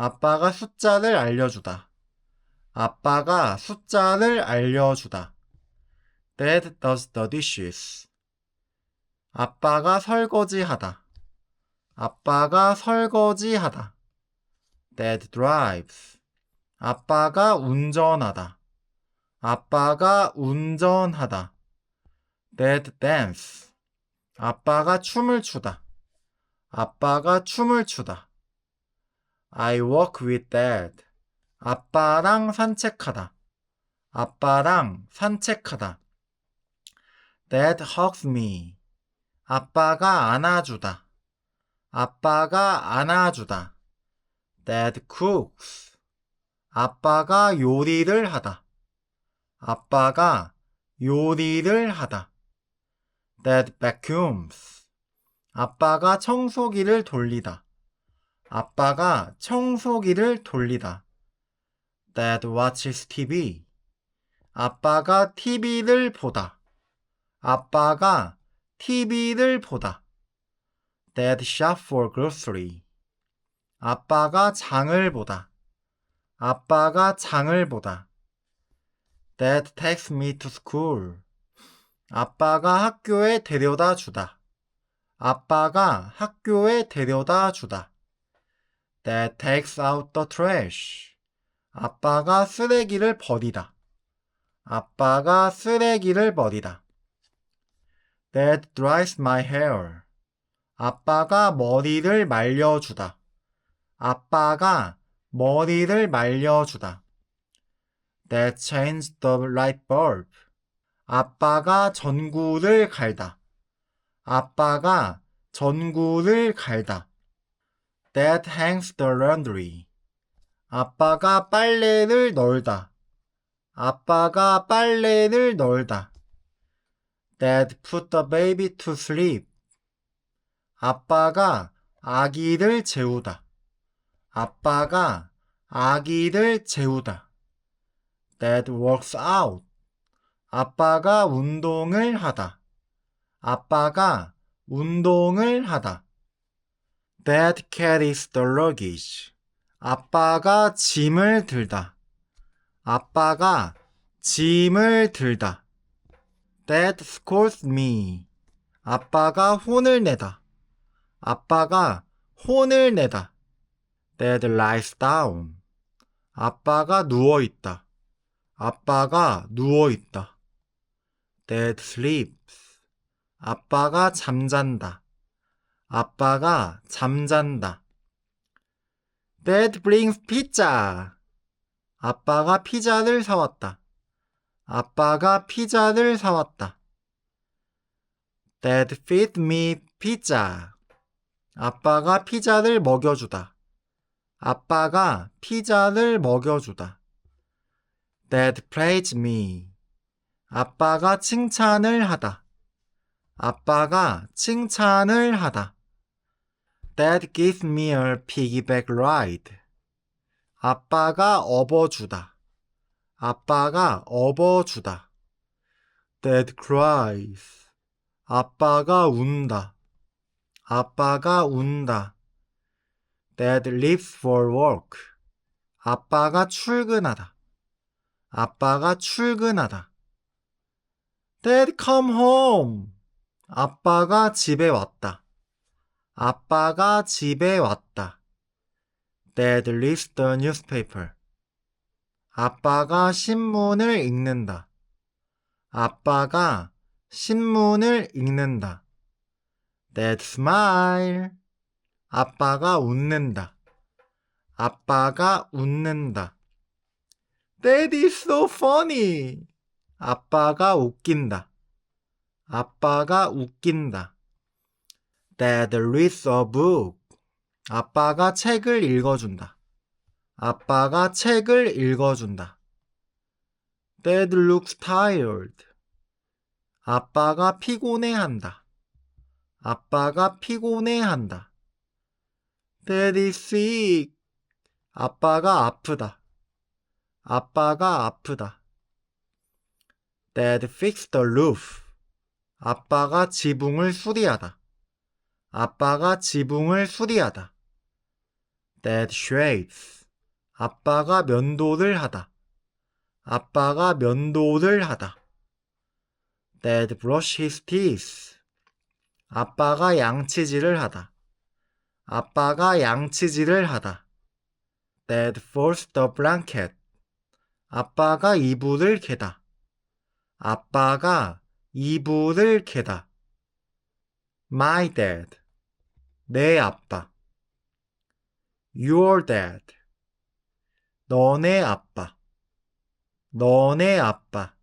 아빠가 숫자를 알려주다. 아빠가 숫자를 알려주다. Dad does the dishes. 아빠가 설거지하다. 아빠가 설거지하다. Dad drives. 아빠가 운전하다. 아빠가 운전하다. Dad dance. 아빠가 춤을 추다. 아빠가 춤을 추다. I walk with dad. 아빠랑 산책하다. 아빠랑 산책하다. Dad hugs me. 아빠가 안아주다. 아빠가 안아주다. Dad cooks. 아빠가 요리를 하다. 아빠가 요리를 하다. Dad vacuums. 아빠가 청소기를 돌리다. 아빠가 청소기를 돌리다. Dad watches TV. 아빠가 TV를 보다. 아빠가 TV를 보다. Dad shop for grocery. 아빠가 장을 보다. 아빠가 장을 보다. Dad takes me to school. 아빠가 학교에 데려다 주다. 아빠가 학교에 데려다 주다. Dad takes out the trash. 아빠가 쓰레기를 버리다. 아빠가 쓰레기를 버리다. Dad dries my hair. 아빠가 머리를 말려주다. 아빠가 머리를 말려주다. Dad changed the light bulb. 아빠가 전구를 갈다. 아빠가 전구를 갈다. Dad hangs the laundry. 아빠가 빨래를 널다. 아빠가 빨래를 널다. Dad put the baby to sleep. 아빠가 아기를 재우다. 아빠가 아기를 재우다. Dad works out. 아빠가 운동을 하다. 아빠가 운동을 하다. Dad carries the luggage. 아빠가 짐을 들다. 아빠가 짐을 들다. Dad scolds me. 아빠가 혼을 내다. 아빠가 혼을 내다. Dad lies down. 아빠가 누워있다. 아빠가 누워있다. Dad sleeps. 아빠가 잠잔다. 아빠가 잠잔다. Dad brings pizza. 아빠가 피자를 사왔다. 아빠가 피자를 사왔다. Dad feed me pizza. 아빠가 피자를 먹여주다. 아빠가 피자를 먹여주다. Dad praise me. 아빠가 칭찬을 하다. 아빠가 칭찬을 하다. Dad gives me a piggyback ride. 아빠가 업어주다. 아빠가 업어주다. Dad cries. 아빠가 운다. 아빠가 운다. Dad leaves for work. 아빠가 출근하다. 아빠가 출근하다. Dad come home. 아빠가 집에 왔다. 아빠가 집에 왔다. Dad reads the newspaper. 아빠가 신문을 읽는다. 아빠가 신문을 읽는다. Dad smile. 아빠가 웃는다. 아빠가 웃는다. Dad is so funny. 아빠가 웃긴다. 아빠가 웃긴다. Dad reads a book. 아빠가 책을 읽어준다. 아빠가 책을 읽어준다. Dad looks tired. 아빠가 피곤해한다. 아빠가 피곤해한다. Dad is sick. 아빠가 아프다. 아빠가 아프다. Dad fixed the roof. 아빠가 지붕을 수리하다. 아빠가 지붕을 수리하다. Dad shaves. 아빠가 면도를 하다. 아빠가 면도를 하다. Dad brush his teeth. 아빠가 양치질을 하다. 아빠가 양치질을 하다. Dad folds the blanket. 아빠가 이불을 개다. 아빠가 이불을 개다. My dad. 내 아빠. Your dad. 너네 아빠. 너네 아빠.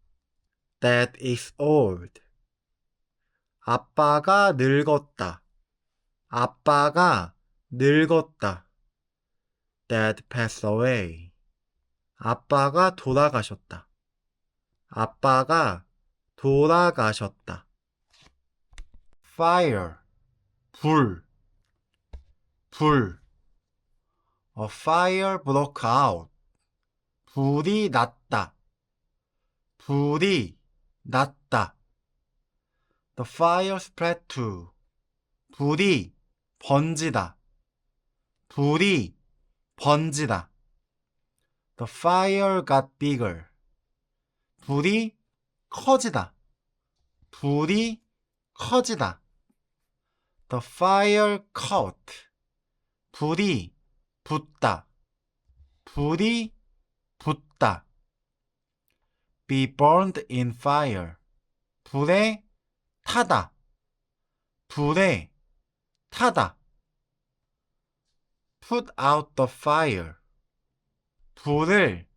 Dad is old. 아빠가 늙었다. 아빠가 늙었다. Dad passed away. 아빠가 돌아가셨다. 아빠가 돌아가셨다. Fire. 불. 불. A fire broke out. 불이 났다. 불이 났다. The fire spread to. 불이 번지다. 불이 번지다. The fire got bigger. 불이 커지다. 불이 커지다. The fire caught. 불이 붙다. 불이 붙다. Be burned in fire. 불에 타다. 불에 타다. Put out the fire. 불을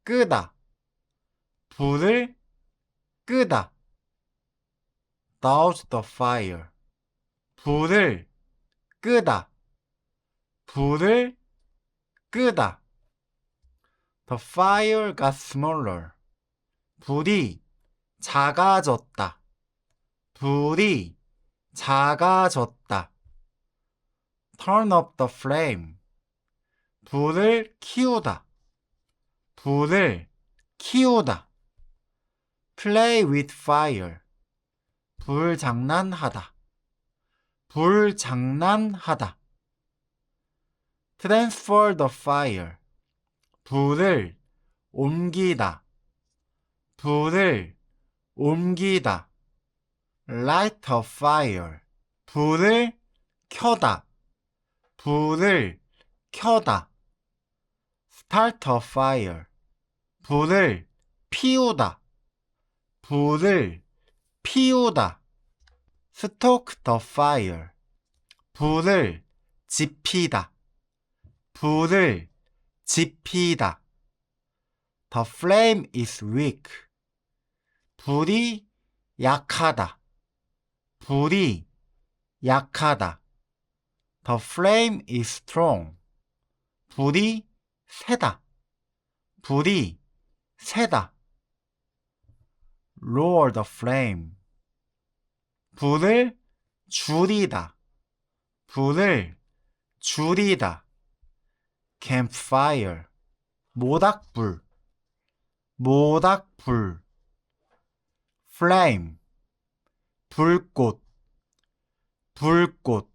끄다. 불을 끄다. Douse the fire. 불을 끄다. 불을 끄다. The fire got smaller. 불이 작아졌다. 불이 작아졌다. Turn up the flame. 불을 키우다. 불을 키우다. Play with fire. 불장난하다. 불장난하다. Transfer the fire. 불을 옮기다. 불을 옮기다. Light a fire. 불을 켜다. 불을 켜다. Start a fire. 불을 피우다. 불을 피우다. Stoke the fire. 불을 지피다. 불을 지피다. The flame is weak. 불이 약하다. 불이 약하다. The flame is strong. 불이 세다. 불이 세다. Lower the flame. 불을 줄이다. 불을 줄이다. Campfire. 모닥불. 모닥불. Flame. 불꽃. 불꽃.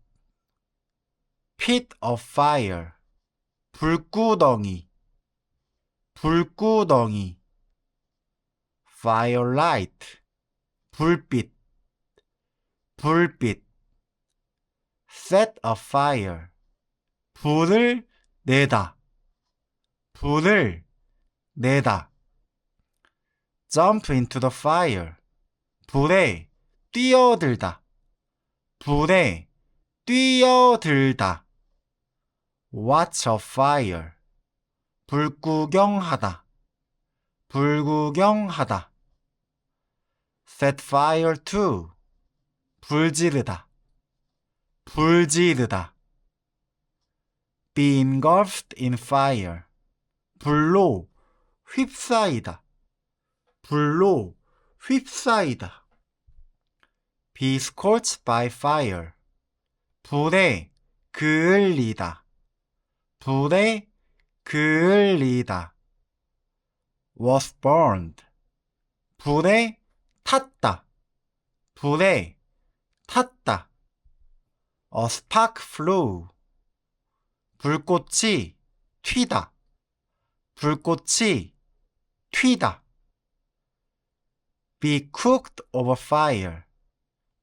Pit of fire. 불구덩이. 불구덩이. Firelight. 불빛. 불빛. Set a fire. 불을 내다. 불을 내다. Jump into the fire. 불에 뛰어들다. 불에 뛰어들다. Watch a fire. 불구경하다. 불구경하다. Set fire to. 불지르다. 불지르다. Be engulfed in fire. 불로 휩싸이다. 불로 휩싸이다. Be scorched by fire. 불에 그을리다. 불에 그을리다. Was burned. 불에 탔다. 불에 탔다. A spark flew. 불꽃이 튀다. 불꽃이 튀다. Be cooked over fire.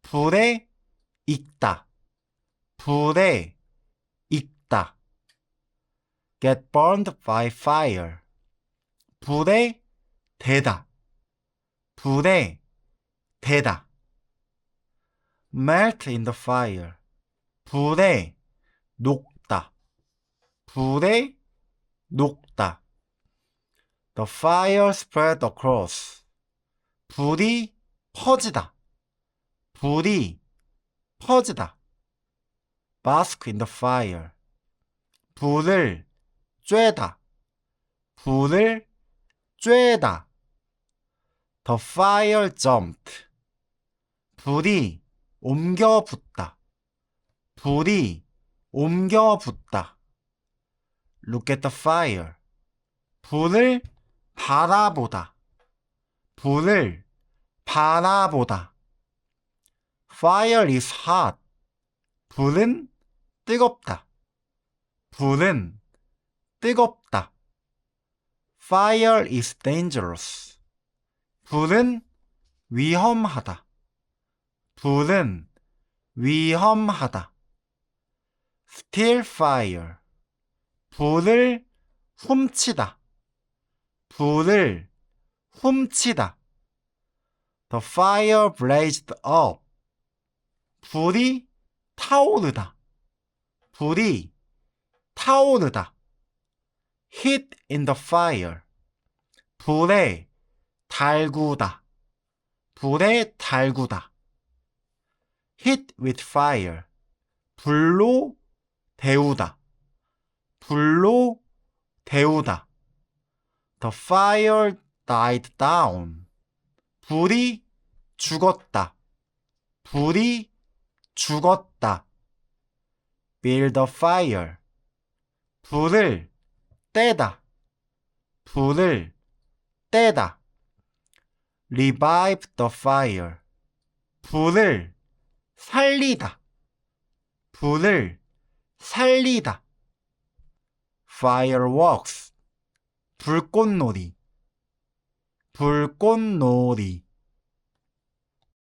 불에 익다. 불에 익다. Get burned by fire. 불에 대다. 불에 대다. Melt in the fire. 불에 녹다. 불에 녹다. The fire spread across. 불이 퍼지다. 불이 퍼지다. Bask in the fire. 불을 쬐다. 불을 쬐다. The fire jumped. 불이 옮겨 붙다. 불이 옮겨 붙다. Look at the fire. 불을 바라보다. 불을 바라보다. Fire is hot. 불은 뜨겁다. 불은 뜨겁다. Fire is dangerous. 불은 위험하다. 불은 위험하다. Steal fire. 불을 훔치다. 불을 훔치다. The fire blazed up. 불이 타오르다. 불이 타오르다. Heat in the fire. 불에 달구다. 불에 달구다. Hit with fire. 불로 데우다. 불로 데우다. The fire died down. 불이 죽었다. 불이 죽었다. Build a fire. 불을 떼다. 불을 떼다. Revive the fire. 불을 살리다. 불을 살리다. Fireworks. 불꽃놀이. 불꽃놀이.